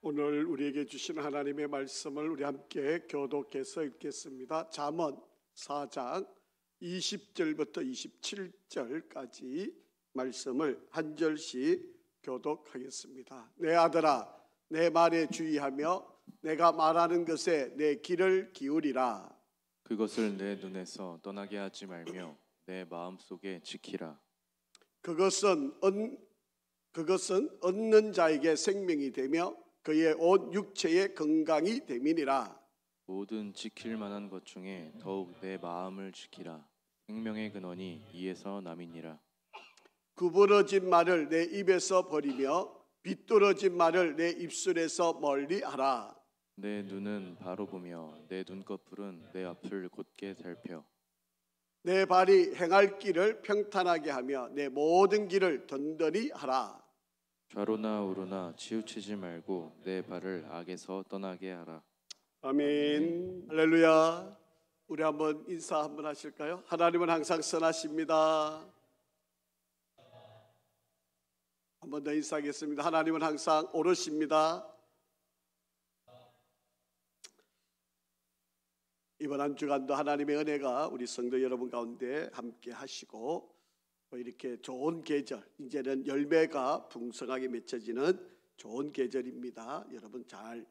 오늘 우리에게 주신 하나님의 말씀을 우리 함께 교독해서 읽겠습니다. 잠언 4장 20절부터 27절까지 말씀을 한 절씩 교독하겠습니다. 내 아들아, 내 말에 주의하며 내가 말하는 것에 내 귀를 기울이라. 그것을 내 눈에서 떠나게 하지 말며 내 마음속에 지키라. 그것은 얻는 자에게 생명이 되며 그의 온 육체의 건강이 됨이니라. 모든 지킬 만한 것 중에 더욱 내 마음을 지키라. 생명의 근원이 이에서 남이니라. 구부러진 말을 내 입에서 버리며 비뚤어진 말을 내 입술에서 멀리하라. 내 눈은 바로 보며 내 눈꺼풀은 내 앞을 곧게 살펴. 내 발이 행할 길을 평탄하게 하며 내 모든 길을 던던히 하라. 좌로나 우로나 치우치지 말고 내 발을 악에서 떠나게 하라. 아멘. 할렐루야. 우리 한번 인사 한번 하실까요? 하나님은 항상 선하십니다. 한번 더 인사하겠습니다. 하나님은 항상 오르십니다. 이번 한 주간도 하나님의 은혜가 우리 성도 여러분 가운데 함께 하시고 이렇게 좋은 계절, 이제는 열매가 풍성하게 맺혀지는 좋은 계절입니다. 여러분 잘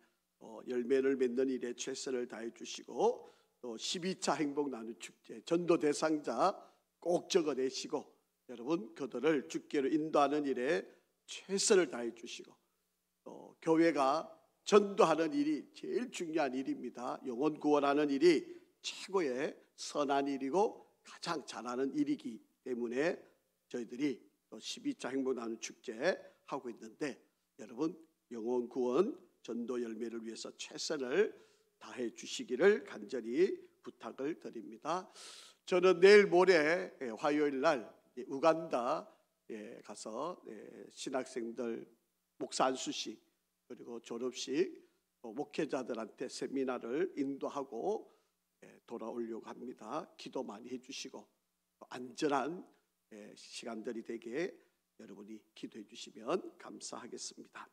열매를 맺는 일에 최선을 다해 주시고 또 12차 행복 나눔 축제 전도 대상자 꼭 적어내시고 여러분 그들을 주께로 인도하는 일에 최선을 다해 주시고 또 교회가 전도하는 일이 제일 중요한 일입니다. 영혼 구원하는 일이 최고의 선한 일이고 가장 잘하는 일이기 때문에 저희들이 또 12차 행복 나눔 축제 하고 있는데 여러분 영혼 구원 전도 열매를 위해서 최선을 다해 주시기를 간절히 부탁을 드립니다. 저는 내일 모레 화요일 날 우간다에 가서 신학생들 목사 안수식 그리고 졸업식 목회자들한테 세미나를 인도하고 돌아오려고 합니다. 기도 많이 해주시고 안전한 시간들이 되게 여러분이 기도해 주시면 감사하겠습니다.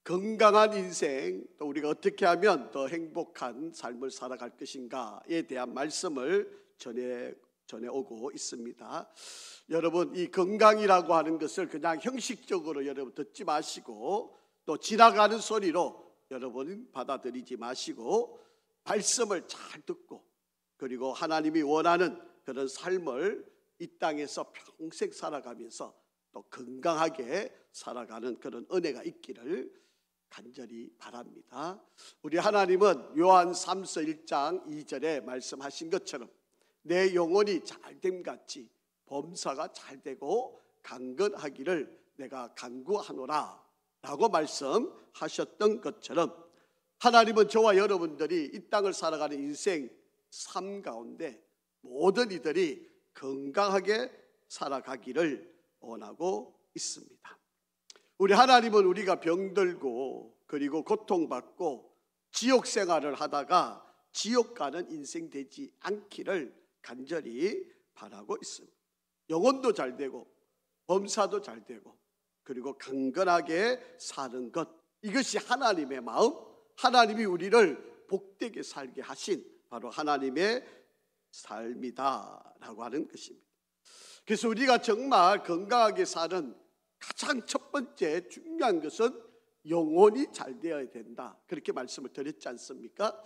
건강한 인생, 또 우리가 어떻게 하면 더 행복한 삶을 살아갈 것인가에 대한 말씀을 전해오고 있습니다. 여러분 이 건강이라고 하는 것을 그냥 형식적으로 여러분 듣지 마시고 또 지나가는 소리로 여러분 받아들이지 마시고 말씀을 잘 듣고 그리고 하나님이 원하는 그런 삶을 이 땅에서 평생 살아가면서 또 건강하게 살아가는 그런 은혜가 있기를 간절히 바랍니다. 우리 하나님은 요한 3서 1장 2절에 말씀하신 것처럼 내 영혼이 잘됨 같이 범사가 잘되고 강건하기를 내가 간구하노라 라고 말씀하셨던 것처럼 하나님은 저와 여러분들이 이 땅을 살아가는 인생 삶 가운데 모든 이들이 건강하게 살아가기를 원하고 있습니다. 우리 하나님은 우리가 병들고 그리고 고통받고 지옥 생활을 하다가 지옥 가는 인생 되지 않기를 간절히 바라고 있습니다. 영혼도 잘 되고 범사도 잘 되고 그리고 강건하게 사는 것, 이것이 하나님의 마음, 하나님이 우리를 복되게 살게 하신 바로 하나님의 삶이다라고 하는 것입니다. 그래서 우리가 정말 건강하게 사는 가장 첫 번째 중요한 것은 영혼이 잘 되어야 된다, 그렇게 말씀을 드렸지 않습니까?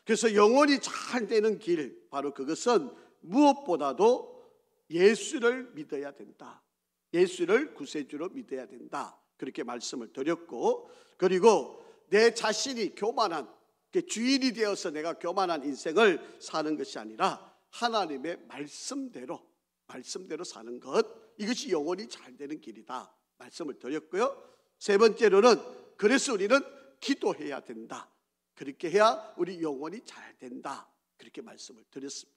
그래서 영혼이 잘 되는 길, 바로 그것은 무엇보다도 예수를 믿어야 된다, 예수를 구세주로 믿어야 된다, 그렇게 말씀을 드렸고, 그리고 내 자신이 교만한 주인이 되어서 내가 교만한 인생을 사는 것이 아니라 하나님의 말씀대로 사는 것, 이것이 영혼이 잘 되는 길이다 말씀을 드렸고요. 세 번째로는 그래서 우리는 기도해야 된다, 그렇게 해야 우리 영혼이 잘 된다, 그렇게 말씀을 드렸습니다.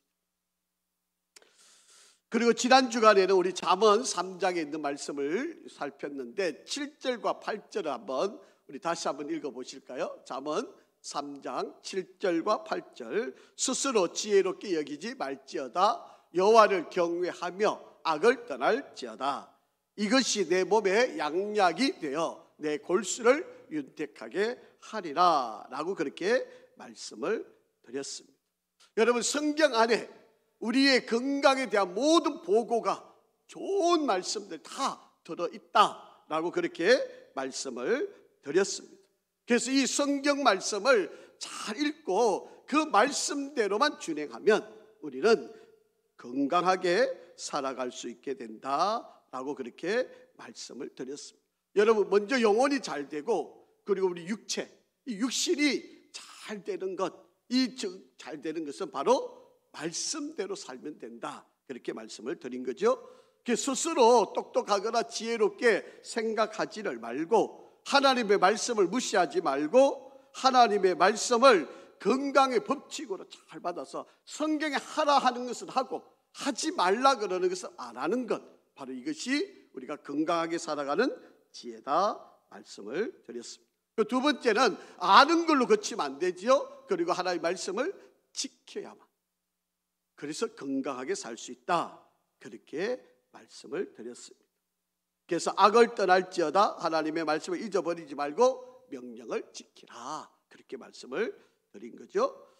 그리고 지난 주간에는 우리 잠언 3장에 있는 말씀을 살폈는데 7절과 8절을 한번 우리 다시 한번 읽어보실까요? 잠언 3장 7절과 8절. 스스로 지혜롭게 여기지 말지어다. 여호와를 경외하며 악을 떠날지어다. 이것이 내 몸에 양약이 되어 내 골수를 윤택하게 하리라 라고 그렇게 말씀을 드렸습니다. 여러분, 성경 안에 우리의 건강에 대한 모든 보고가 좋은 말씀들 다 들어있다라고 그렇게 말씀을 드렸습니다. 그래서 이 성경 말씀을 잘 읽고 그 말씀대로만 준행하면 우리는 건강하게 살아갈 수 있게 된다라고 그렇게 말씀을 드렸습니다. 여러분, 먼저 영혼이 잘 되고 그리고 우리 육체, 이 육신이 잘 되는 것, 이 잘 되는 것은 바로 말씀대로 살면 된다, 그렇게 말씀을 드린 거죠. 스스로 똑똑하거나 지혜롭게 생각하지를 말고 하나님의 말씀을 무시하지 말고 하나님의 말씀을 건강의 법칙으로 잘 받아서 성경에 하라 하는 것은 하고 하지 말라 그러는 것은 안 하는 것, 바로 이것이 우리가 건강하게 살아가는 지혜다 말씀을 드렸습니다. 두 번째는 아는 걸로 그치면 안 되지요. 그리고 하나님의 말씀을 지켜야만, 그래서 건강하게 살 수 있다, 그렇게 말씀을 드렸습니다. 그래서 악을 떠날지어다 하나님의 말씀을 잊어버리지 말고 명령을 지키라, 그렇게 말씀을 드린 거죠.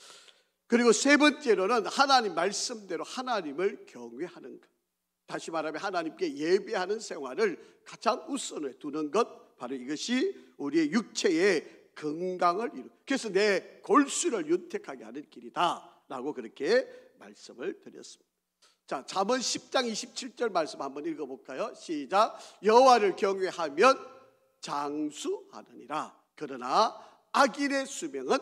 그리고 세 번째로는 하나님 말씀대로 하나님을 경외하는 것, 다시 말하면 하나님께 예배하는 생활을 가장 우선에 두는 것, 바로 이것이 우리의 육체의 건강을 그래서 내 골수를 윤택하게 하는 길이다 라고 그렇게 말씀을 드렸습니다. 자, 잠언 10장 27절 말씀 한번 읽어볼까요? 시작. 여호와를 경외하면 장수하느니라. 그러나 악인의 수명은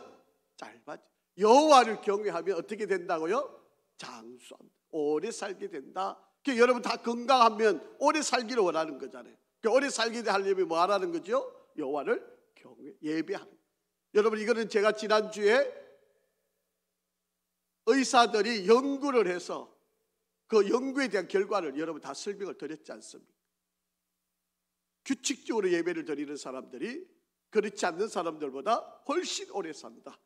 짧아져. 여호와를 경외하면 어떻게 된다고요? 장수합니다. 오래 살게 된다. 그러니까 여러분 다 건강하면 오래 살기를 원하는 거잖아요. 그러니까 오래 살게 하려면 뭐 하라는 거죠? 여호와를 경외, 예배하는 거예요. 여러분, 이거는 제가 지난주에 의사들이 연구를 해서 그 연구에 대한 결과를 여러분 다 설명을 드렸지 않습니까? 규칙적으로 예배를 드리는 사람들이 그렇지 않는 사람들보다 훨씬 오래 산다.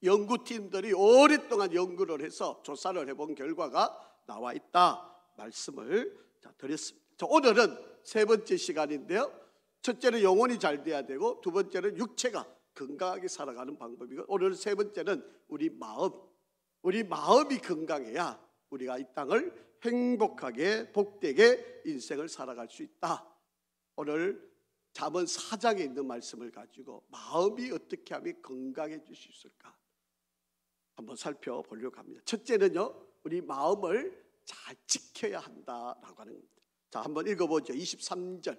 연구팀들이 오랫동안 연구를 해서 조사를 해본 결과가 나와 있다 말씀을 드렸습니다. 자, 오늘은 세 번째 시간인데요, 첫째는 영혼이 잘 돼야 되고 두 번째는 육체가 건강하게 살아가는 방법이고 오늘 세 번째는 우리 마음이 건강해야 우리가 이 땅을 행복하게 복되게 인생을 살아갈 수 있다. 오늘 잠언 4장에 있는 말씀을 가지고 마음이 어떻게 하면 건강해질 수 있을까 한번 살펴보려고 합니다. 첫째는요, 우리 마음을 잘 지켜야 한다라고 하는 겁니다. 자, 한번 읽어보죠. 23절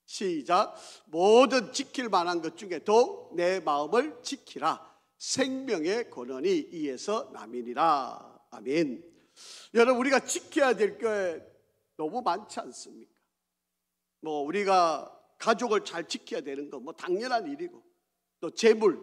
시작. 모든 지킬 만한 것 중에 더욱 내 마음을 지키라. 생명의 권한이 이에서 남이니라. 아멘. 여러분, 우리가 지켜야 될 게 너무 많지 않습니까? 뭐 우리가 가족을 잘 지켜야 되는 거 뭐 당연한 일이고, 또 재물,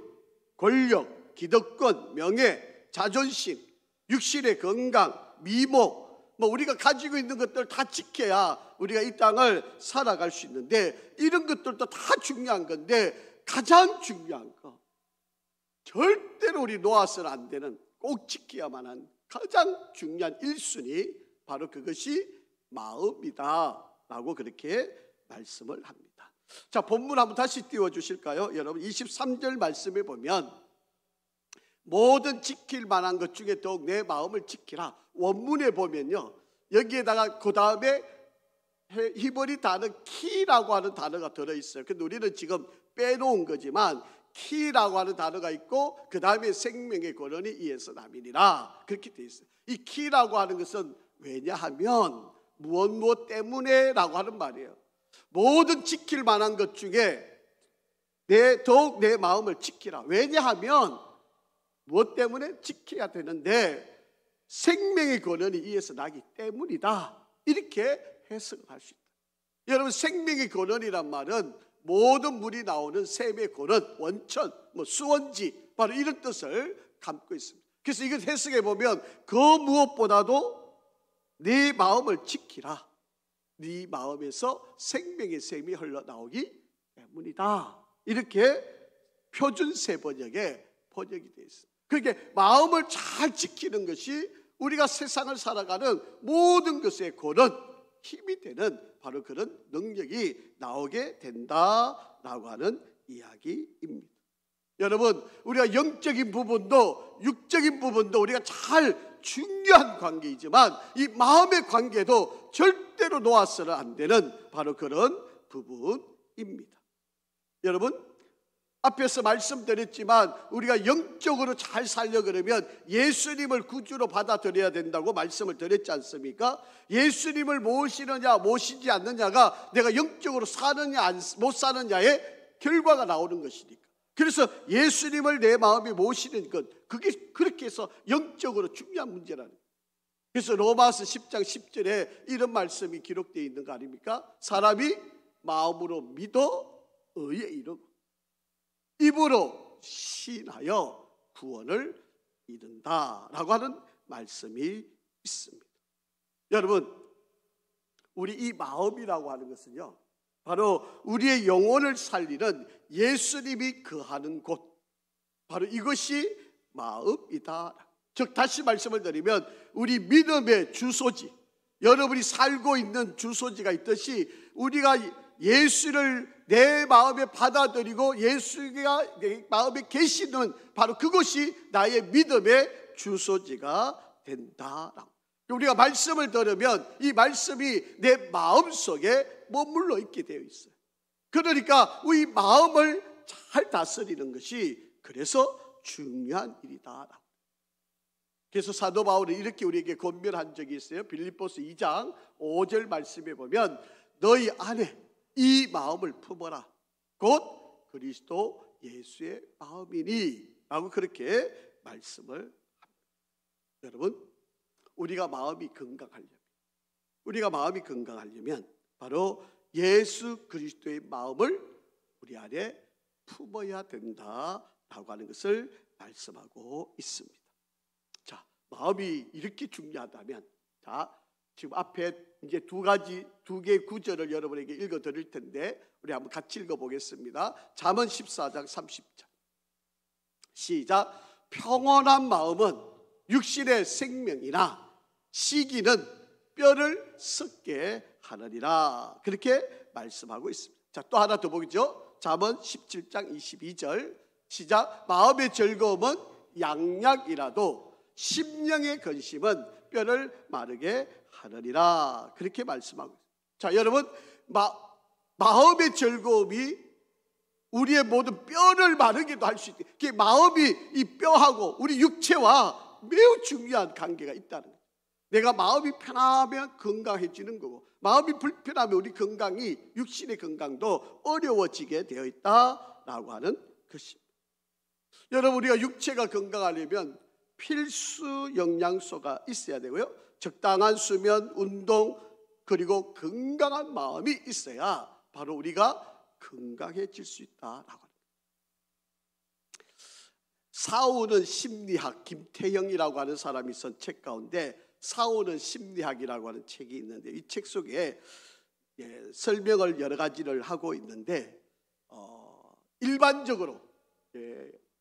권력, 기득권, 명예, 자존심, 육신의 건강, 미모, 뭐 우리가 가지고 있는 것들 다 지켜야 우리가 이 땅을 살아갈 수 있는데, 이런 것들도 다 중요한 건데 가장 중요한 거, 절대로 우리 놓아서는 안 되는, 꼭 지켜야만 한 가장 중요한 1순위, 바로 그것이 마음이다 라고 그렇게 말씀을 합니다. 자, 본문 한번 다시 띄워주실까요? 여러분, 23절 말씀에 보면 모든 지킬 만한 것 중에 더욱 내 마음을 지키라. 원문에 보면요, 여기에다가 그 다음에 히브리 단어 키라고 하는 단어가 들어있어요. 근데 우리는 지금 빼놓은 거지만 키라고 하는 단어가 있고 그 다음에 생명의 권한이 이에서 남이니라, 그렇게 되어 있어요. 이 키라고 하는 것은 왜냐하면 무엇 때문에 라고 하는 말이에요. 모든 지킬 만한 것 중에 더욱 내 마음을 지키라. 왜냐하면 무엇 때문에 지켜야 되는데 생명의 권한이 이에서 나기 때문이다, 이렇게 해석을 할 수 있다. 여러분, 생명의 권한이란 말은 모든 물이 나오는 샘의 권한, 원천, 수원지, 바로 이런 뜻을 담고 있습니다. 그래서 이것 해석해 보면 그 무엇보다도 네 마음을 지키라. 네 마음에서 생명의 샘이 흘러나오기 때문이다, 이렇게 표준세 번역에 번역이 되어 있습니다. 그러니까 마음을 잘 지키는 것이 우리가 세상을 살아가는 모든 것의 권한, 힘이 되는 바로 그런 능력이 나오게 된다라고 하는 이야기입니다. 여러분, 우리가 영적인 부분도 육적인 부분도 우리가 잘 중요한 관계이지만 이 마음의 관계도 절대로 놓아서는 안 되는 바로 그런 부분입니다. 여러분, 앞에서 말씀드렸지만 우리가 영적으로 잘 살려고 그러면 예수님을 구주로 받아들여야 된다고 말씀을 드렸지 않습니까? 예수님을 모시느냐 모시지 않느냐가 내가 영적으로 사느냐 못 사느냐의 결과가 나오는 것이니까. 그래서 예수님을 내 마음에 모시는 것, 그게 그렇게 해서 영적으로 중요한 문제라는 거예요. 그래서 로마서 10장 10절에 이런 말씀이 기록되어 있는 거 아닙니까? 사람이 마음으로 믿어 의에 이르고 입으로 시인하여 구원을 이룬다라고 하는 말씀이 있습니다. 여러분, 우리 이 마음이라고 하는 것은요, 바로 우리의 영혼을 살리는 예수님이 거하는 곳, 바로 이것이 마음이다. 즉 다시 말씀을 드리면 우리 믿음의 주소지, 여러분이 살고 있는 주소지가 있듯이 우리가 예수를 내 마음에 받아들이고 예수가 내 마음에 계시는 바로 그것이 나의 믿음의 주소지가 된다라고. 우리가 말씀을 들으면 이 말씀이 내 마음속에 머물러 있게 되어 있어요. 그러니까 우리 마음을 잘 다스리는 것이 그래서 중요한 일이다. 그래서 사도 바울은 이렇게 우리에게 권면한 적이 있어요. 빌립보서 2장 5절 말씀에 보면 너희 안에 이 마음을 품어라. 곧 그리스도 예수의 마음이니 라고 그렇게 말씀을 합니다. 여러분, 우리가 마음이 건강하려면 바로 예수 그리스도의 마음을 우리 안에 품어야 된다라고 하는 것을 말씀하고 있습니다. 자, 마음이 이렇게 중요하다면, 자, 지금 앞에 이제 두 개의 구절을 여러분에게 읽어 드릴 텐데 우리 한번 같이 읽어 보겠습니다. 잠언 14장 30절. 시작. 평온한 마음은 육신의 생명이나 시기는 뼈를 썩게 하느니라. 그렇게 말씀하고 있습니다. 자, 또 하나 더 보겠죠. 잠언 17장 22절. 시작. 마음의 즐거움은 양약이라도 심령의 근심은 뼈를 마르게 하느니라. 그렇게 말씀하고 있습니다. 자, 여러분, 마음의 즐거움이 우리의 모든 뼈를 마르게도 할 수 있게, 그 마음이 이 뼈하고 우리 육체와 매우 중요한 관계가 있다는 거예요. 내가 마음이 편하면 건강해지는 거고, 마음이 불편하면 우리 건강이, 육신의 건강도 어려워지게 되어 있다라고 하는 것입니다. 여러분, 우리가 육체가 건강하려면 필수 영양소가 있어야 되고요, 적당한 수면, 운동, 그리고 건강한 마음이 있어야 바로 우리가 건강해질 수 있다라고 합니다. 사오는 심리학 김태형이라고 하는 사람이 쓴 책 가운데 사오는 심리학이라고 하는 책이 있는데, 이 책 속에 설명을 여러 가지를 하고 있는데, 일반적으로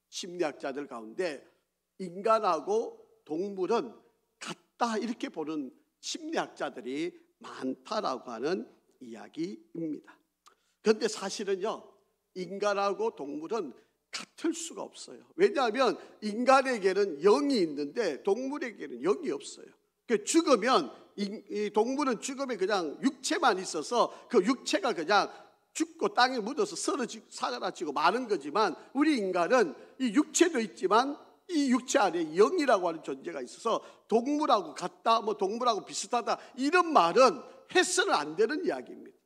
심리학자들 가운데 인간하고 동물은 같다 이렇게 보는 심리학자들이 많다라고 하는 이야기입니다. 그런데 사실은요, 인간하고 동물은 같을 수가 없어요. 왜냐하면 인간에게는 영이 있는데 동물에게는 영이 없어요. 죽으면, 이 동물은 죽으면 그냥 육체만 있어서 그 육체가 그냥 죽고 땅에 묻어서 사라지고 마는 거지만, 우리 인간은 이 육체도 있지만 이 육체 안에 영이라고 하는 존재가 있어서 동물하고 같다, 뭐 동물하고 비슷하다, 이런 말은 해서는 안 되는 이야기입니다.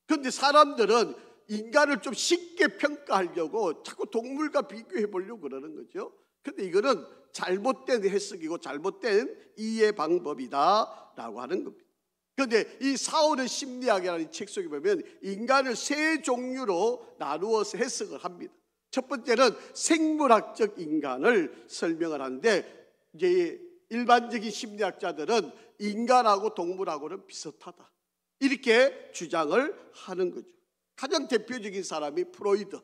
그런데 사람들은 인간을 좀 쉽게 평가하려고 자꾸 동물과 비교해 보려고 그러는 거죠. 그런데 이거는 잘못된 해석이고 잘못된 이해 방법이다라고 하는 겁니다. 그런데 이 사오는 심리학이라는 책 속에 보면 인간을 세 종류로 나누어서 해석을 합니다. 첫 번째는 생물학적 인간을 설명을 하는데, 이제 일반적인 심리학자들은 인간하고 동물하고는 비슷하다 이렇게 주장을 하는 거죠. 가장 대표적인 사람이 프로이드.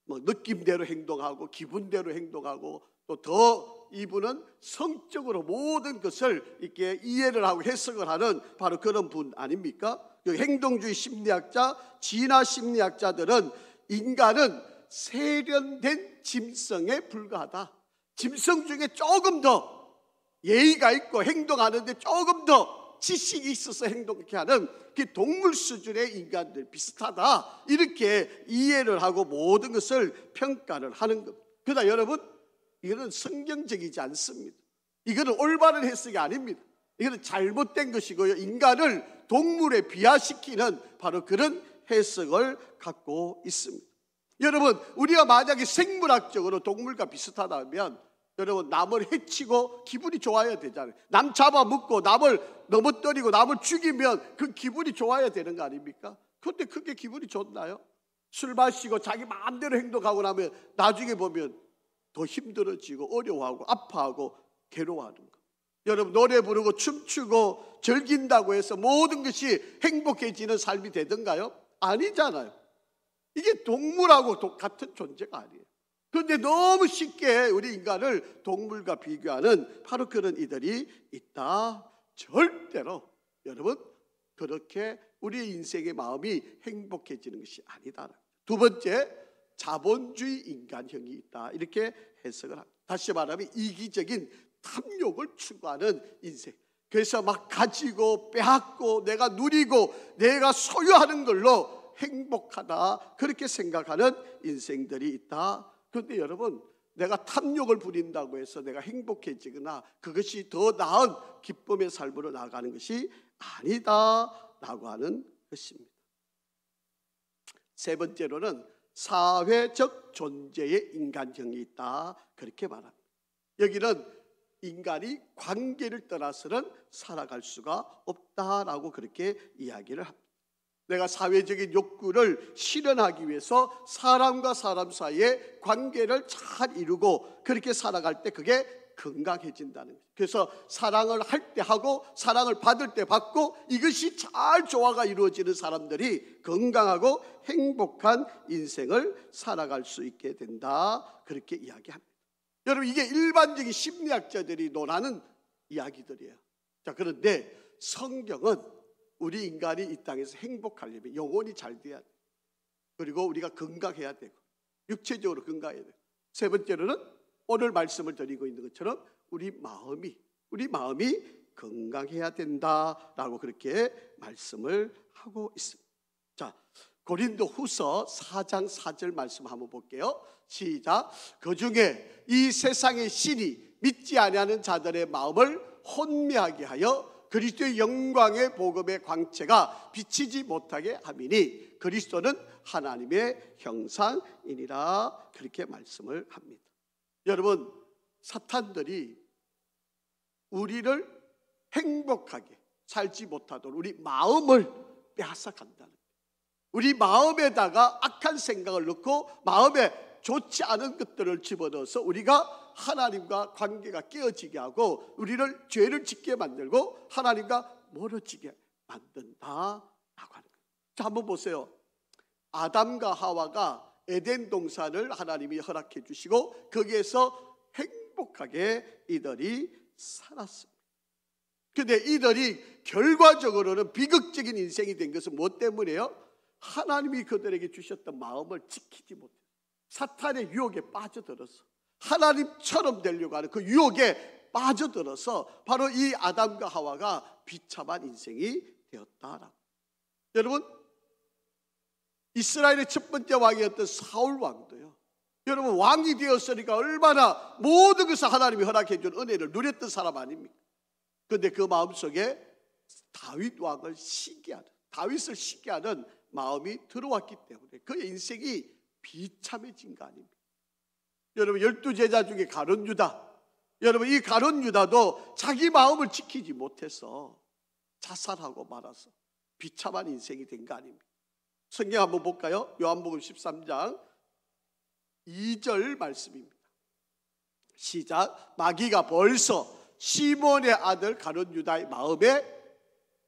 뭐 느낌대로 행동하고 기분대로 행동하고 또 더 이분은 성적으로 모든 것을 이렇게 이해를 하고 해석을 하는 바로 그런 분 아닙니까? 그 행동주의 심리학자, 진화 심리학자들은 인간은 세련된 짐승에 불과하다. 짐승 중에 조금 더 예의가 있고 행동하는데 조금 더 지식이 있어서 행동케 하는 그 동물 수준의 인간들 비슷하다. 이렇게 이해를 하고 모든 것을 평가를 하는 겁니다. 그러나 여러분, 이거는 성경적이지 않습니다. 이거는 올바른 해석이 아닙니다. 이거는 잘못된 것이고요. 인간을 동물에 비하시키는 바로 그런 해석을 갖고 있습니다. 여러분, 우리가 만약에 생물학적으로 동물과 비슷하다면 여러분, 남을 해치고 기분이 좋아야 되잖아요. 남 잡아먹고 남을 넘어뜨리고 남을 죽이면 그 기분이 좋아야 되는 거 아닙니까? 그런데 그게 기분이 좋나요? 술 마시고 자기 마음대로 행동하고 나면 나중에 보면 더 힘들어지고 어려워하고 아파하고 괴로워하는 거. 여러분, 노래 부르고 춤추고 즐긴다고 해서 모든 것이 행복해지는 삶이 되던가요? 아니잖아요. 이게 동물하고 같은 존재가 아니에요. 그런데 너무 쉽게 우리 인간을 동물과 비교하는 바로 그런 이들이 있다. 절대로 여러분, 그렇게 우리의 인생의 마음이 행복해지는 것이 아니다. 두 번째, 자본주의 인간형이 있다. 이렇게 해석을 합니다. 다시 말하면 이기적인 탐욕을 추구하는 인생. 그래서 막 가지고 빼앗고 내가 누리고 내가 소유하는 걸로 행복하다, 그렇게 생각하는 인생들이 있다. 그런데 여러분, 내가 탐욕을 부린다고 해서 내가 행복해지거나 그것이 더 나은 기쁨의 삶으로 나아가는 것이 아니다라고 하는 것입니다. 세 번째로는 사회적 존재의 인간형이 있다, 그렇게 말합니다. 여기는 인간이 관계를 떠나서는 살아갈 수가 없다라고 그렇게 이야기를 합니다. 내가 사회적인 욕구를 실현하기 위해서 사람과 사람 사이의 관계를 잘 이루고 그렇게 살아갈 때 그게 건강해진다는 거예요. 그래서 사랑을 할 때 하고 사랑을 받을 때 받고 이것이 잘 조화가 이루어지는 사람들이 건강하고 행복한 인생을 살아갈 수 있게 된다, 그렇게 이야기합니다. 여러분, 이게 일반적인 심리학자들이 논하는 이야기들이에요. 자, 그런데 성경은 우리 인간이 이 땅에서 행복하려면 영혼이 잘 돼야 돼요. 그리고 우리가 건강해야 되고 육체적으로 건강해야 돼요. 세 번째로는 오늘 말씀을 드리고 있는 것처럼 우리 마음이 건강해야 된다라고 그렇게 말씀을 하고 있습니다. 자, 고린도후서 4장 4절 말씀 한번 볼게요. 시작. 그중에 이 세상의 신이 믿지 아니하는 자들의 마음을 혼미하게 하여 그리스도의 영광의 복음의 광채가 비치지 못하게 함이니 그리스도는 하나님의 형상이니라, 그렇게 말씀을 합니다. 여러분, 사탄들이 우리를 행복하게 살지 못하도록 우리 마음을 빼앗아간다는 거예요. 우리 마음에다가 악한 생각을 넣고 마음에 좋지 않은 것들을 집어넣어서 우리가 하나님과 관계가 깨어지게 하고 우리를 죄를 짓게 만들고 하나님과 멀어지게 만든다라고 하는 거예요. 자, 한번 보세요. 아담과 하와가 에덴 동산을 하나님이 허락해 주시고 거기에서 행복하게 이들이 살았습니다. 그런데 이들이 결과적으로는 비극적인 인생이 된 것은 무엇 때문이에요? 하나님이 그들에게 주셨던 마음을 지키지 못해요. 사탄의 유혹에 빠져들어서 하나님처럼 되려고 하는 그 유혹에 빠져들어서 바로 이 아담과 하와가 비참한 인생이 되었다라고. 여러분, 이스라엘의 첫 번째 왕이었던 사울 왕도요, 여러분, 왕이 되었으니까 얼마나 모든 것을 하나님이 허락해 준 은혜를 누렸던 사람 아닙니까? 그런데 그 마음속에 다윗 왕을 시기하는, 다윗을 시기하는 마음이 들어왔기 때문에 그의 인생이 비참해진 거 아닙니까? 여러분, 12제자 중에 가룟 유다, 여러분, 이 가룟 유다도 자기 마음을 지키지 못해서 자살하고 말아서 비참한 인생이 된 거 아닙니까? 성경 한번 볼까요? 요한복음 13장 2절 말씀입니다. 시작. 마귀가 벌써 시몬의 아들 가룟 유다의 마음에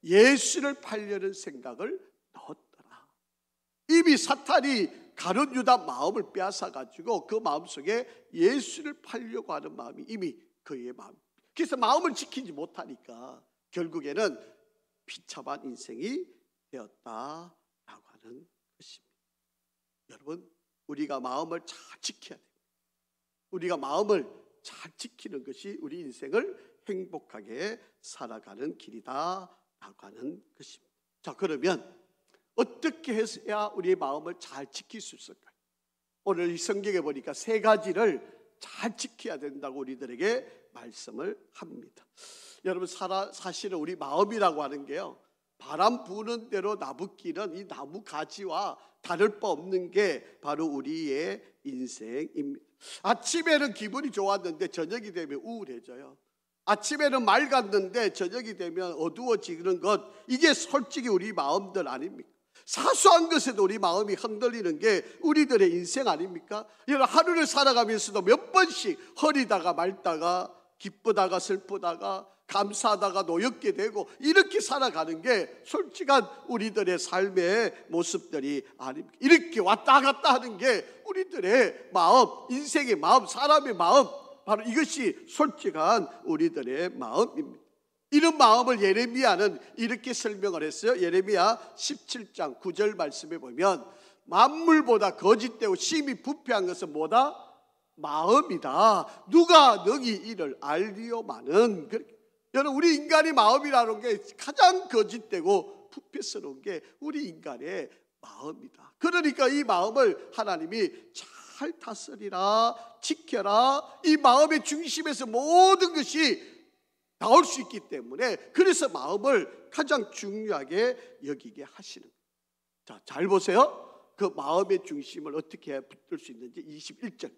예수를 팔려는 생각을 넣었더라. 이미 사탄이 가룟 유다 마음을 빼앗아가지고 그 마음속에 예수를 팔려고 하는 마음이 이미 그의 마음. 그래서 마음을 지키지 못하니까 결국에는 비참한 인생이 되었다라고 하는 것입니다. 여러분, 우리가 마음을 잘 지켜야 돼요. 우리가 마음을 잘 지키는 것이 우리 인생을 행복하게 살아가는 길이다라고 하는 것입니다. 자, 그러면 어떻게 해야 우리의 마음을 잘 지킬 수 있을까요? 오늘 이 성경에 보니까 세 가지를 잘 지켜야 된다고 우리들에게 말씀을 합니다. 여러분, 사실은 우리 마음이라고 하는 게요, 바람 부는 대로 나부끼는 이 나무 가지와 다를 바 없는 게 바로 우리의 인생입니다. 아침에는 기분이 좋았는데 저녁이 되면 우울해져요. 아침에는 맑았는데 저녁이 되면 어두워지는 것, 이게 솔직히 우리 마음들 아닙니까? 사소한 것에도 우리 마음이 흔들리는 게 우리들의 인생 아닙니까? 여러분, 하루를 살아가면서도 몇 번씩 허리다가 말다가 기쁘다가 슬프다가 감사하다가 노엽게 되고 이렇게 살아가는 게 솔직한 우리들의 삶의 모습들이 아닙니까? 이렇게 왔다 갔다 하는 게 우리들의 마음, 인생의 마음, 사람의 마음, 바로 이것이 솔직한 우리들의 마음입니다. 이런 마음을 예레미야는 이렇게 설명을 했어요. 예레미야 17장 9절 말씀에 보면 만물보다 거짓되고 심히 부패한 것은 뭐다? 마음이다. 누가 너희 이를 알리오마는. 여러분, 우리 인간의 마음이라는 게 가장 거짓되고 부패스러운 게 우리 인간의 마음이다. 그러니까 이 마음을 하나님이 잘 다스리라, 지켜라. 이 마음의 중심에서 모든 것이 나올 수 있기 때문에, 그래서 마음을 가장 중요하게 여기게 하시는 거예요. 자, 잘 보세요. 그 마음의 중심을 어떻게 붙들 수 있는지 21절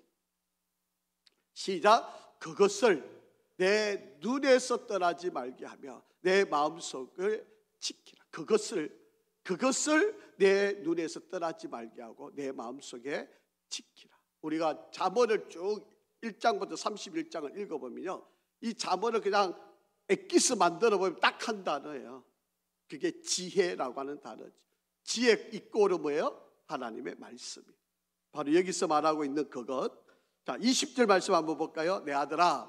시작. 그것을 내 눈에서 떠나지 말게 하며 내 마음속을 지키라. 그것을 내 눈에서 떠나지 말게 하고 내 마음속에 지키라. 우리가 잠언을 쭉 1장부터 31장을 읽어보면요, 이 잠언을 그냥 엑기스 만들어 보면 딱 한 단어예요. 그게 지혜라고 하는 단어죠. 지혜 이꼬르 뭐예요? 하나님의 말씀이. 바로 여기서 말하고 있는 그것. 자, 20절 말씀 한번 볼까요? 내 아들아,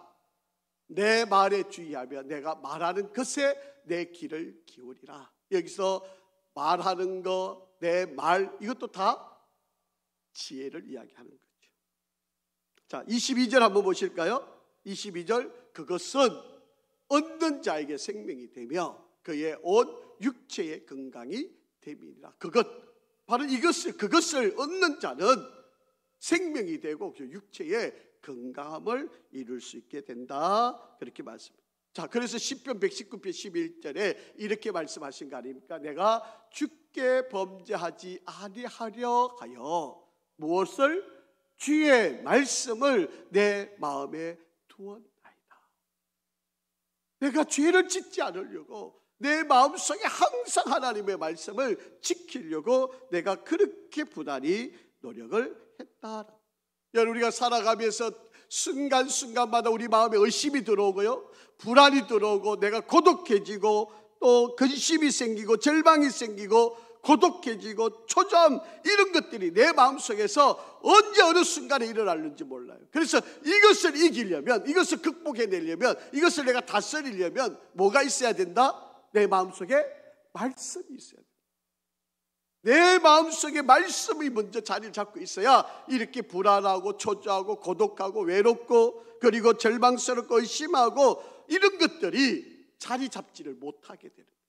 내 말에 주의하며 내가 말하는 것에 내 귀를 기울이라. 여기서 말하는 거, 내 말, 이것도 다 지혜를 이야기하는 거죠. 자, 22절 한번 보실까요? 22절, 그것은 얻는 자에게 생명이 되며 그의 온 육체의 건강이 됨이니라. 바로 그것을 얻는 자는 생명이 되고 그 육체의 건강함을 이룰 수 있게 된다. 그렇게 말씀합니다. 자, 그래서 시편 119편 11절에 이렇게 말씀하신 거 아닙니까? 내가 주께 범죄하지 아니하려 하여 무엇을? 주의 말씀을 내 마음에 두었나이다. 내가 죄를 짓지 않으려고 내 마음속에 항상 하나님의 말씀을 지키려고 내가 그렇게 부단히 노력을 했다. 여러분, 우리가 살아가면서 순간순간마다 우리 마음에 의심이 들어오고요, 불안이 들어오고, 내가 고독해지고, 또 근심이 생기고, 절망이 생기고, 고독해지고, 초조함, 이런 것들이 내 마음속에서 언제 어느 순간에 일어나는지 몰라요. 그래서 이것을 이기려면, 이것을 극복해내려면, 이것을 내가 다스리려면 뭐가 있어야 된다? 내 마음속에 말씀이 있어야 된다. 내 마음속에 말씀이 먼저 자리를 잡고 있어야 이렇게 불안하고 초조하고 고독하고 외롭고 그리고 절망스럽고 의심하고 이런 것들이 자리 잡지를 못하게 되는 거예요.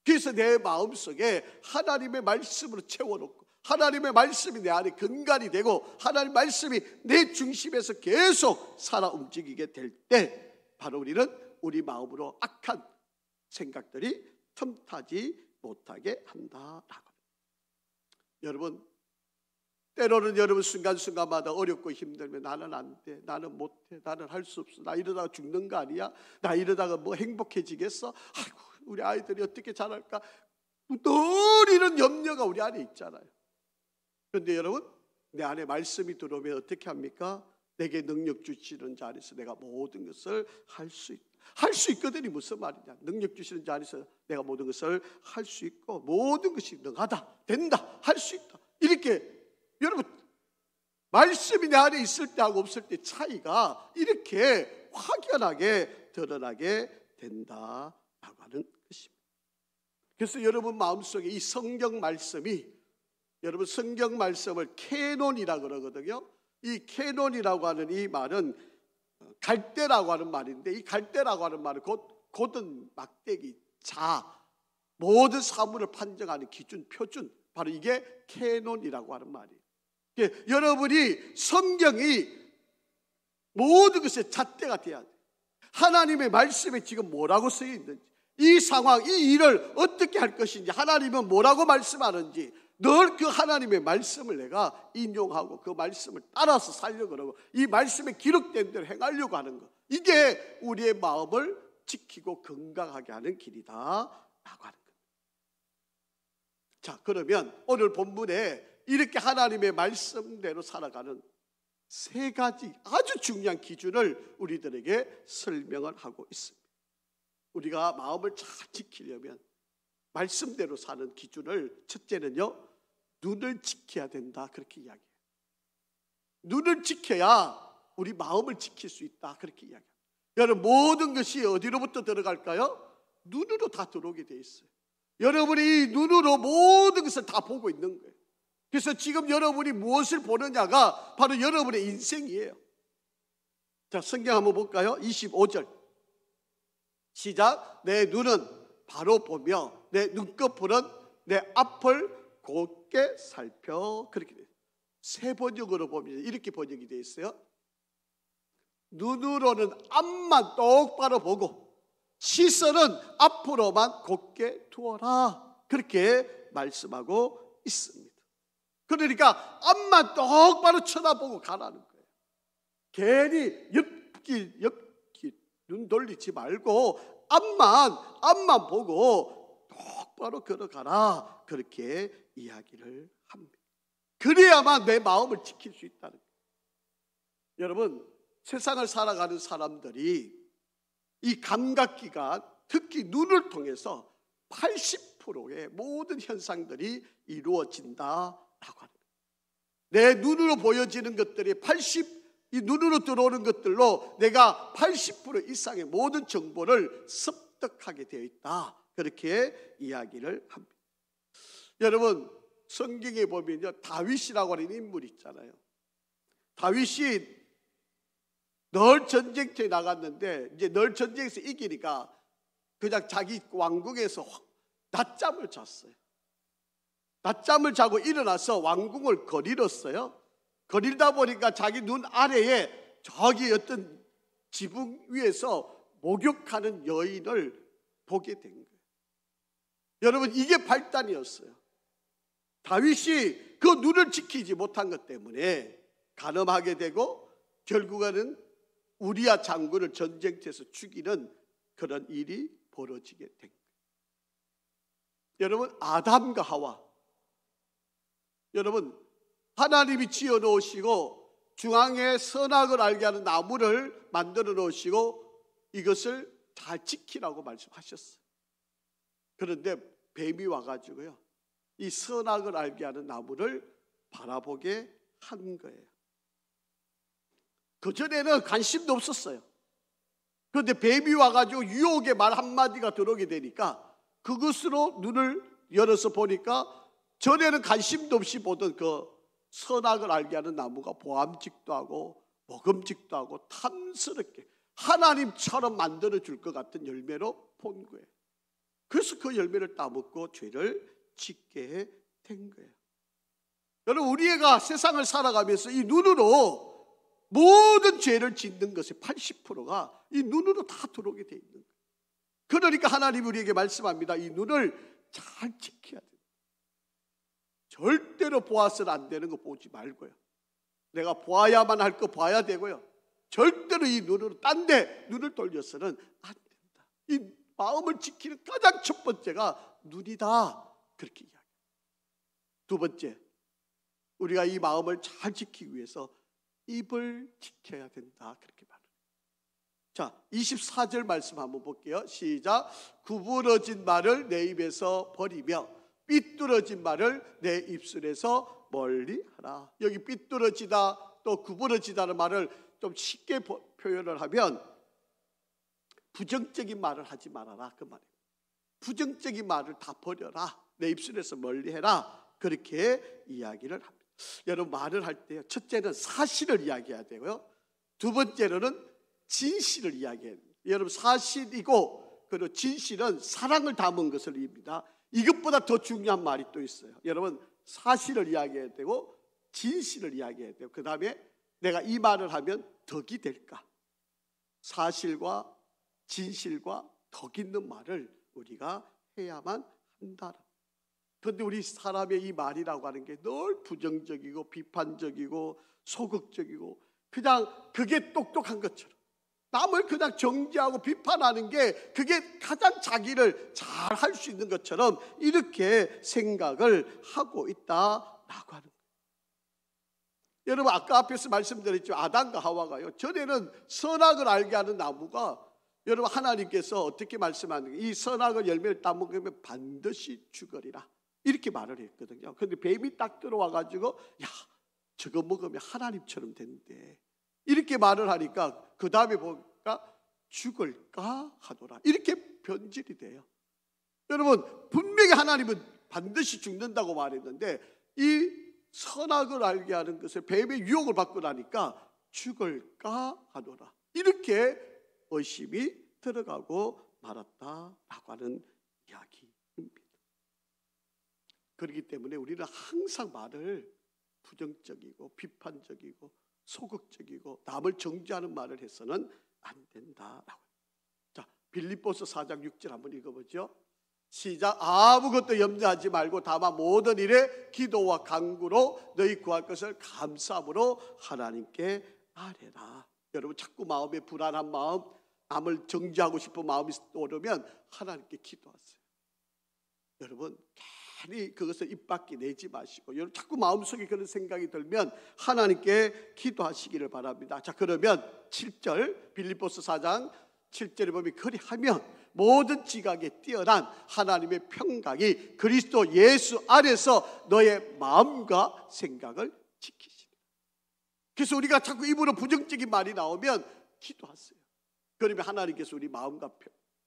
그래서 내 마음속에 하나님의 말씀으로 채워놓고 하나님의 말씀이 내 안에 근간이 되고 하나님의 말씀이 내 중심에서 계속 살아 움직이게 될 때 바로 우리는 우리 마음으로 악한 생각들이 틈타지 못하게 한다라고. 여러분, 때로는 여러분 순간순간마다 어렵고 힘들면 나는 안 돼, 나는 못해, 나는 할 수 없어, 나 이러다가 죽는 거 아니야, 나 이러다가 뭐 행복해지겠어, 아이고 우리 아이들이 어떻게 자랄까, 늘 이런 염려가 우리 안에 있잖아요. 그런데 여러분, 내 안에 말씀이 들어오면 어떻게 합니까? 내게 능력 주시는 자 안에서 내가 모든 것을 할 수 있다. 할 수 있거든이 무슨 말이냐? 능력 주시는 자 안에서 내가 모든 것을 할 수 있고 모든 것이 능하다, 된다, 할 수 있다. 이렇게 여러분 말씀이 내 안에 있을 때하고 없을 때 차이가 이렇게 확연하게 드러나게 된다라고 하는 것입니다. 그래서 여러분 마음속에 이 성경 말씀이, 여러분 성경 말씀을 캐논이라고 그러거든요. 이 캐논이라고 하는 이 말은 갈대라고 하는 말인데, 이 갈대라고 하는 말은 곧은 막대기, 모든 사물을 판정하는 기준, 표준, 바로 이게 캐논이라고 하는 말이에요. 여러분이 성경이 모든 것의 잣대가 돼야 돼요. 하나님의 말씀에 지금 뭐라고 쓰여 있는지, 이 상황, 이 일을 어떻게 할 것인지, 하나님은 뭐라고 말씀하는지 늘 그 하나님의 말씀을 내가 인용하고 그 말씀을 따라서 살려고 하고 이 말씀에 기록된 대로 행하려고 하는 것, 이게 우리의 마음을 지키고 건강하게 하는 길이다 라고 하는 것. 자, 그러면 오늘 본문에 이렇게 하나님의 말씀대로 살아가는 세 가지 아주 중요한 기준을 우리들에게 설명을 하고 있습니다. 우리가 마음을 잘 지키려면 말씀대로 사는 기준을, 첫째는요, 눈을 지켜야 된다, 그렇게 이야기해요. 눈을 지켜야 우리 마음을 지킬 수 있다, 그렇게 이야기해요. 여러분, 모든 것이 어디로부터 들어갈까요? 눈으로 다 들어오게 돼 있어요. 여러분이 이 눈으로 모든 것을 다 보고 있는 거예요. 그래서 지금 여러분이 무엇을 보느냐가 바로 여러분의 인생이에요. 자, 성경 한번 볼까요? 25절 시작. 내 눈은 바로 보며 내 눈꺼풀은 내 앞을 곧게 살펴. 그렇게 돼요. 새 번역으로 보면 이렇게 번역이 되어 있어요. 눈으로는 앞만 똑바로 보고 시선은 앞으로만 곧게 두어라, 그렇게 말씀하고 있습니다. 그러니까 앞만 똑바로 쳐다보고 가라는 거예요. 괜히 옆길 눈 돌리지 말고 앞만 보고 똑바로 걸어가라, 그렇게 이야기를 합니다. 그래야만 내 마음을 지킬 수 있다는 거예요. 여러분, 세상을 살아가는 사람들이 이 감각기가 특히 눈을 통해서 80%의 모든 현상들이 이루어진다라고 합니다. 내 눈으로 보여지는 것들이 이 눈으로 들어오는 것들로 내가 80% 이상의 모든 정보를 습득하게 되어 있다, 그렇게 이야기를 합니다. 여러분, 성경에 보면요, 다윗이라고 하는 인물이 있잖아요. 다윗이 늘 전쟁터에 나갔는데 이제 늘 전쟁에서 이기니까 그냥 자기 왕궁에서 낮잠을 잤어요. 낮잠을 자고 일어나서 왕궁을 거닐었어요. 거닐다 보니까 자기 눈 아래에 저기 어떤 지붕 위에서 목욕하는 여인을 보게 된 거예요. 여러분, 이게 발단이었어요. 다윗이 그 눈을 지키지 못한 것 때문에 간음하게 되고 결국에는 우리아 장군을 전쟁터에서 죽이는 그런 일이 벌어지게 된 거예요. 여러분, 아담과 하와, 여러분, 하나님이 지어 놓으시고 중앙에 선악을 알게 하는 나무를 만들어 놓으시고 이것을 잘 지키라고 말씀하셨어요. 그런데 뱀이 와가지고요, 이 선악을 알게 하는 나무를 바라보게 한 거예요. 그전에는 관심도 없었어요. 그런데 뱀이 와가지고 유혹의 말 한마디가 들어오게 되니까 그것으로 눈을 열어서 보니까 전에는 관심도 없이 보던 그 선악을 알게 하는 나무가 보암직도 하고 먹음직도 하고 탐스럽게 하나님처럼 만들어줄 것 같은 열매로 본 거예요. 그래서 그 열매를 따먹고 죄를 짓게 된 거예요. 여러분, 우리가 세상을 살아가면서 이 눈으로 모든 죄를 짓는 것의 80%가 이 눈으로 다 들어오게 돼 있는 거예요. 그러니까 하나님이 우리에게 말씀합니다. 이 눈을 잘 지켜야 돼요. 절대로 보아서는 안 되는 거 보지 말고요. 내가 보아야만 할 거 봐야 되고요. 절대로 이 눈으로 딴 데 눈을 돌려서는 안 된다. 이 마음을 지키는 가장 첫 번째가 눈이다, 그렇게 이야기해요. 두 번째, 우리가 이 마음을 잘 지키기 위해서 입을 지켜야 된다, 그렇게 말해요. 자, 24절 말씀 한번 볼게요. 시작. 구부러진 말을 내 입에서 버리며 삐뚤어진 말을 내 입술에서 멀리하라. 여기 삐뚤어지다 또 구부러지다는 말을 좀 쉽게 표현을 하면 부정적인 말을 하지 말아라 그 말이에요. 부정적인 말을 다 버려라. 내 입술에서 멀리해라. 그렇게 이야기를 합니다. 여러분 말을 할 때요, 첫째는 사실을 이야기해야 되고요, 두 번째로는 진실을 이야기해야 됩니다. 여러분 사실이고 그리고 진실은 사랑을 담은 것을 의미합니다. 이것보다 더 중요한 말이 또 있어요. 여러분 사실을 이야기해야 되고 진실을 이야기해야 돼요. 그 다음에 내가 이 말을 하면 덕이 될까? 사실과 진실과 덕 있는 말을 우리가 해야만 한다. 그런데 우리 사람의 이 말이라고 하는 게 늘 부정적이고 비판적이고 소극적이고 그냥 그게 똑똑한 것처럼 남을 그냥 정죄하고 비판하는 게 그게 가장 자기를 잘 할 수 있는 것처럼 이렇게 생각을 하고 있다라고 하는 거예요. 여러분 아까 앞에서 말씀드렸죠. 아담과 하와가요, 전에는 선악을 알게 하는 나무가, 여러분 하나님께서 어떻게 말씀하는 거예요? 이 선악을 열매를 따먹으면 반드시 죽으리라 이렇게 말을 했거든요. 그런데 뱀이 딱 들어와가지고 야 저거 먹으면 하나님처럼 된대 이렇게 말을 하니까 그 다음에 보니까 죽을까 하더라 이렇게 변질이 돼요. 여러분 분명히 하나님은 반드시 죽는다고 말했는데 이 선악을 알게 하는 것을 뱀의 유혹을 받고 나니까 죽을까 하더라 이렇게 의심이 들어가고 말았다라고 하는 이야기입니다. 그렇기 때문에 우리는 항상 말을 부정적이고 비판적이고 소극적이고 남을 정죄하는 말을 해서는 안 된다라고. 자, 빌립보서 4장 6절 한번 읽어보죠. 시작. 아무것도 염려하지 말고 다만 모든 일에 기도와 간구로 너희 구할 것을 감사함으로 하나님께 아뢰라. 여러분 자꾸 마음에 불안한 마음, 남을 정죄하고 싶은 마음이 오르면 하나님께 기도하세요. 여러분 괜히 그것을 입 밖에 내지 마시고, 여러분 자꾸 마음속에 그런 생각이 들면 하나님께 기도하시기를 바랍니다. 자, 그러면 7절 빌립보서 4장 7절에 보면 그리하면 모든 지각에 뛰어난 하나님의 평강이 그리스도 예수 안에서 너의 마음과 생각을 지키시라. 그래서 우리가 자꾸 입으로 부정적인 말이 나오면 기도하세요. 그러면 하나님께서 우리 마음과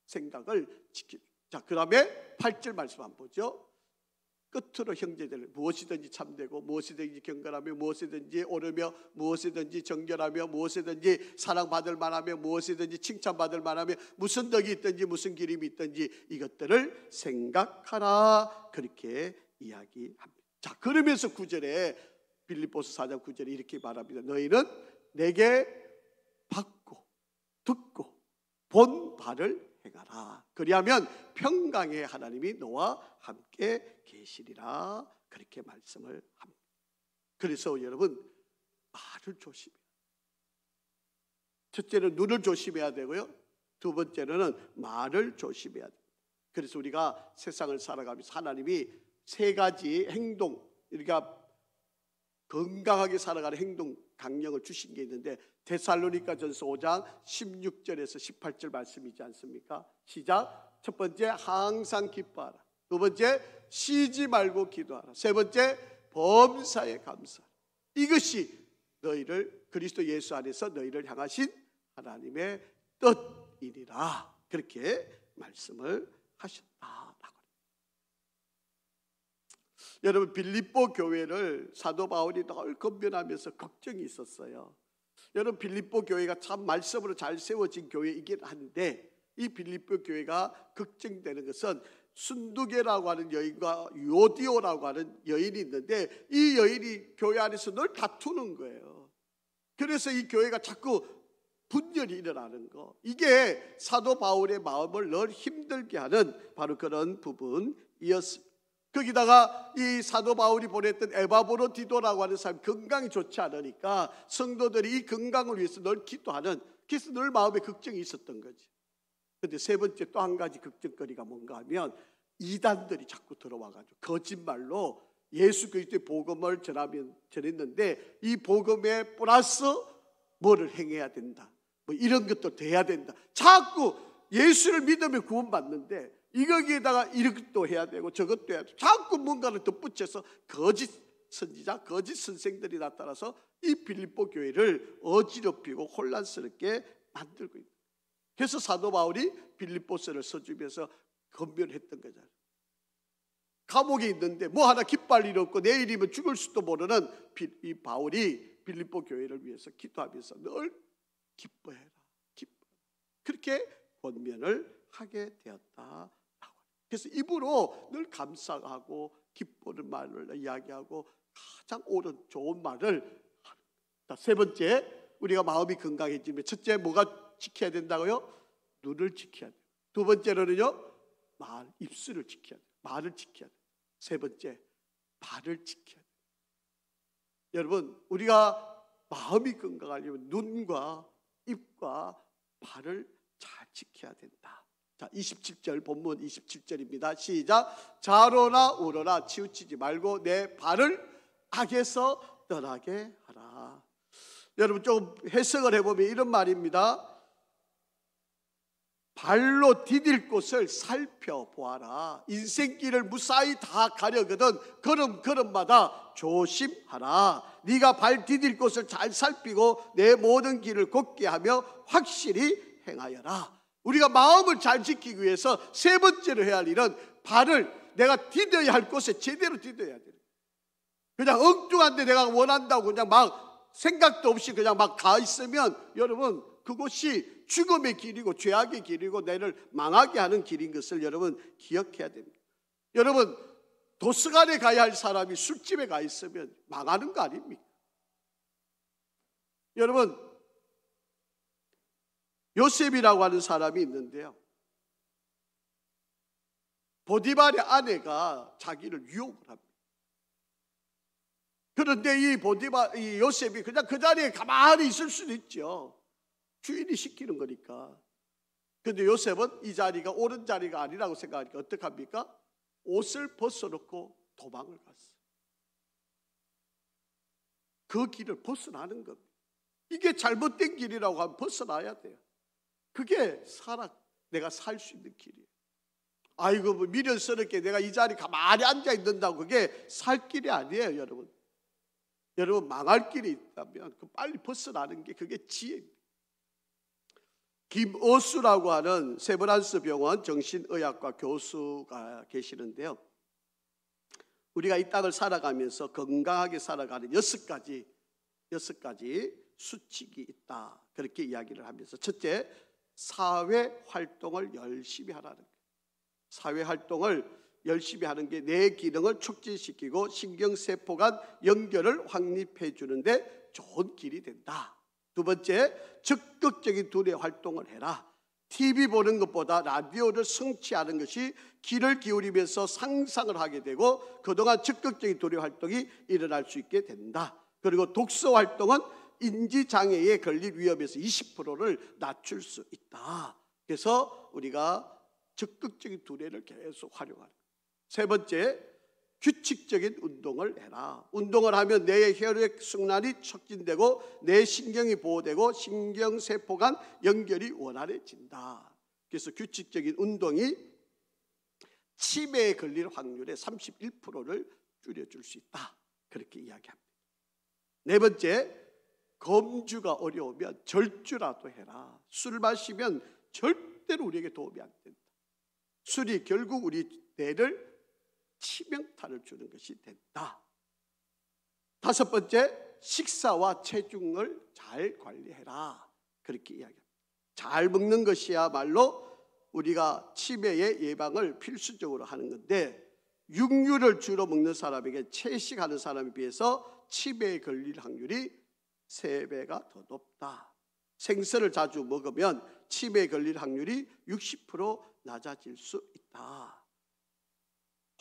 생각을 지키죠. 자, 그 다음에 8절 말씀 한번 보죠. 끝으로 형제들 무엇이든지 참되고 무엇이든지 경건하며 무엇이든지 옳으며 무엇이든지 정결하며 무엇이든지 사랑받을 만하며 무엇이든지 칭찬받을 만하며 무슨 덕이 있든지 무슨 기림이 있든지 이것들을 생각하라 그렇게 이야기합니다. 자, 그러면서 9절에 빌립보서 4장 9절에 이렇게 말합니다. 너희는 내게 받고 듣고 본 바를 행하라. 그리하면 평강의 하나님이 너와 함께 계시리라 그렇게 말씀을 합니다. 그래서 여러분 말을 조심해야 돼요. 첫째는 눈을 조심해야 되고요, 두 번째는 말을 조심해야 돼요. 그래서 우리가 세상을 살아가면서 하나님이 세 가지 행동, 우리가 건강하게 살아가는 행동 강령을 주신 게 있는데 데살로니가전서 5장 16절에서 18절 말씀이지 않습니까? 시작. 첫 번째 항상 기뻐하라. 두 번째 쉬지 말고 기도하라. 세 번째 범사에 감사하라. 이것이 너희를 그리스도 예수 안에서 너희를 향하신 하나님의 뜻이니라 그렇게 말씀을 하셨다. 여러분 빌립보 교회를 사도 바울이 늘 건면하면서 걱정이 있었어요. 여러분 빌립보 교회가 참 말씀으로 잘 세워진 교회이긴 한데 이 빌립보 교회가 걱정되는 것은 순두계라고 하는 여인과 요디오라고 하는 여인이 있는데 이 여인이 교회 안에서 늘 다투는 거예요. 그래서 이 교회가 자꾸 분열이 일어나는 거, 이게 사도 바울의 마음을 늘 힘들게 하는 바로 그런 부분이었습니다. 거기다가 이 사도 바울이 보냈던 에바브로디도라고 하는 사람이 건강이 좋지 않으니까 성도들이 이 건강을 위해서 늘 기도하는, 그래서 늘 마음에 걱정이 있었던 거지. 그런데 세 번째 또 한 가지 걱정거리가 뭔가 하면 이단들이 자꾸 들어와가지고 거짓말로 예수 그리스도의 복음을 전했는데 이 복음에 플러스 뭐를 행해야 된다, 뭐 이런 것도 돼야 된다. 자꾸 예수를 믿으면 구원받는데 이거기에다가 이것도 해야 되고 저것도 해야 되고 자꾸 뭔가를 덧붙여서 거짓 선지자, 거짓 선생들이 나타나서 이 빌립보 교회를 어지럽히고 혼란스럽게 만들고 있다. 그래서 사도 바울이 빌립보서를 써주면서 권면했던 거잖아요. 감옥에 있는데 뭐 하나 기뻐할 일 없고 내일이면 죽을 수도 모르는 이 바울이 빌립보 교회를 위해서 기도하면서 늘 기뻐해라. 그렇게 권면을 하게 되었다. 그래서 입으로 늘 감사하고 기쁘는 말을 이야기하고 가장 옳은 좋은 말을 합니다. 세 번째, 우리가 마음이 건강해지면 첫째 뭐가 지켜야 된다고요? 눈을 지켜야 돼요. 두 번째로는요, 입술을 지켜야 돼요. 말을 지켜야 돼요. 세 번째, 발을 지켜야 돼요. 여러분, 우리가 마음이 건강하려면 눈과 입과 발을 잘 지켜야 된다. 자, 27절 본문 27절입니다. 시작. 좌로나 우로나 치우치지 말고 내 발을 악에서 떠나게 하라. 여러분 좀 해석을 해보면 이런 말입니다. 발로 디딜 곳을 살펴보아라. 인생길을 무사히 다 가려거든 걸음걸음마다 조심하라. 네가 발 디딜 곳을 잘 살피고 내 모든 길을 걷게 하며 확실히 행하여라. 우리가 마음을 잘 지키기 위해서 세 번째로 해야 할 일은 발을 내가 디뎌야 할 곳에 제대로 디뎌야 돼요. 그냥 엉뚱한데 내가 원한다고 그냥 막 생각도 없이 그냥 막 가 있으면 여러분 그곳이 죽음의 길이고 죄악의 길이고 나를 망하게 하는 길인 것을 여러분 기억해야 됩니다. 여러분 도서관에 가야 할 사람이 술집에 가 있으면 망하는 거 아닙니까? 여러분 요셉이라고 하는 사람이 있는데요, 보디발의 아내가 자기를 유혹을 합니다. 그런데 이 요셉이 그냥 그 자리에 가만히 있을 수도 있죠. 주인이 시키는 거니까. 그런데 요셉은 이 자리가 옳은 자리가 아니라고 생각하니까 어떻게 합니까? 옷을 벗어놓고 도망을 갔어요. 그 길을 벗어나는 겁니다. 이게 잘못된 길이라고 하면 벗어나야 돼요. 그게 내가 살 수 있는 길이에요. 아이고 뭐 미련스럽게 내가 이 자리에 가만히 앉아 있는다고 그게 살 길이 아니에요. 여러분 망할 길이 있다면 빨리 벗어나는 게 그게 지혜입니다. 김어수라고 하는 세브란스 병원 정신의학과 교수가 계시는데요, 우리가 이 땅을 살아가면서 건강하게 살아가는 6가지 수칙이 있다, 그렇게 이야기를 하면서 첫째, 사회활동을 열심히 하라는 거예요. 사회활동을 열심히 하는 게 내 기능을 촉진시키고 신경세포 간 연결을 확립해 주는데 좋은 길이 된다. 두 번째, 적극적인 두뇌 활동을 해라. TV 보는 것보다 라디오를 성취하는 것이 귀를 기울이면서 상상을 하게 되고 그동안 적극적인 두뇌 활동이 일어날 수 있게 된다. 그리고 독서 활동은 인지장애에 걸릴 위험에서 20%를 낮출 수 있다. 그래서 우리가 적극적인 두뇌를 계속 활용하는 거예요. 세 번째, 규칙적인 운동을 해라. 운동을 하면 뇌의 혈액순환이 촉진되고 뇌 신경이 보호되고 신경세포 간 연결이 원활해진다. 그래서 규칙적인 운동이 치매에 걸릴 확률의 31%를 줄여줄 수 있다. 그렇게 이야기합니다. 네 번째, 검주가 어려우면 절주라도 해라. 술 마시면 절대로 우리에게 도움이 안 된다. 술이 결국 우리 뇌를 치명타를 주는 것이 된다. 다섯 번째, 식사와 체중을 잘 관리해라. 그렇게 이야기합니다. 잘 먹는 것이야말로 우리가 치매의 예방을 필수적으로 하는 건데, 육류를 주로 먹는 사람에게 채식하는 사람에 비해서 치매에 걸릴 확률이 3배가 더 높다. 생선을 자주 먹으면 치매에 걸릴 확률이 60% 낮아질 수 있다.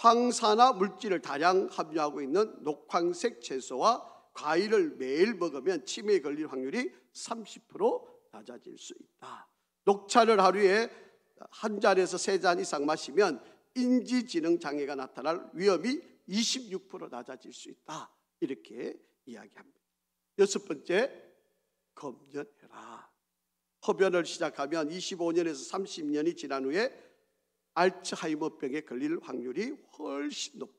황산화 물질을 다량 함유하고 있는 녹황색 채소와 과일을 매일 먹으면 치매에 걸릴 확률이 30% 낮아질 수 있다. 녹차를 하루에 1잔에서 3잔 이상 마시면 인지지능 장애가 나타날 위험이 26% 낮아질 수 있다. 이렇게 이야기합니다. 여섯 번째, 검연해라. 흡연을 시작하면 25년에서 30년이 지난 후에 알츠하이머병에 걸릴 확률이 훨씬 높다.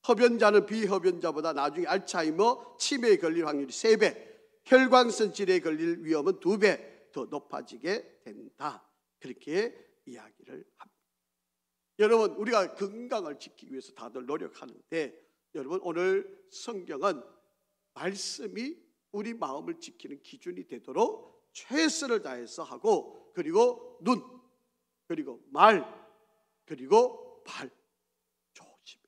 흡연자는 비흡연자보다 나중에 알츠하이머, 치매에 걸릴 확률이 3배, 혈관성 질환에 걸릴 위험은 2배 더 높아지게 된다. 그렇게 이야기를 합니다. 여러분, 우리가 건강을 지키기 위해서 다들 노력하는데, 여러분, 오늘 성경은 말씀이 우리 마음을 지키는 기준이 되도록 최선을 다해서 하고, 그리고 눈, 그리고 말, 그리고 발 조심해.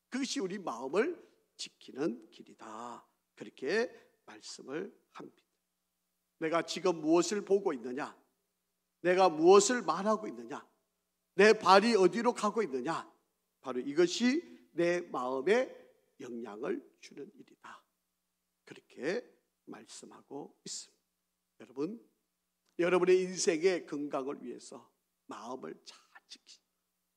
그것이 우리 마음을 지키는 길이다. 그렇게 말씀을 합니다. 내가 지금 무엇을 보고 있느냐, 내가 무엇을 말하고 있느냐, 내 발이 어디로 가고 있느냐, 바로 이것이 내 마음에 영향을 주는 일이다. 그렇게 말씀하고 있습니다. 여러분, 여러분의 인생의 건강을 위해서 마음을 잘 지키시,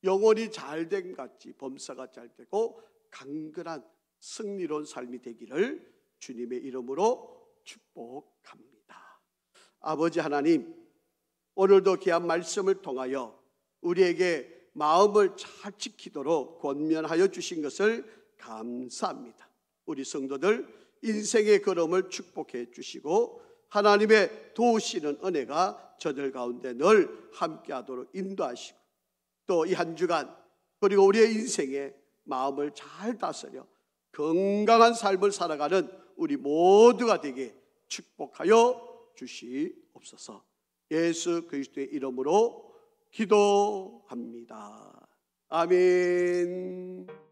영혼이 잘됨 같이 범사가 잘 되고 강건한 승리로운 삶이 되기를 주님의 이름으로 축복합니다. 아버지 하나님, 오늘도 귀한 말씀을 통하여 우리에게 마음을 잘 지키도록 권면하여 주신 것을 감사합니다. 우리 성도들 인생의 걸음을 축복해 주시고 하나님의 도우시는 은혜가 저들 가운데 늘 함께하도록 인도하시고, 또 이 한 주간 그리고 우리의 인생에 마음을 잘 다스려 건강한 삶을 살아가는 우리 모두가 되게 축복하여 주시옵소서. 예수 그리스도의 이름으로 기도합니다. 아멘.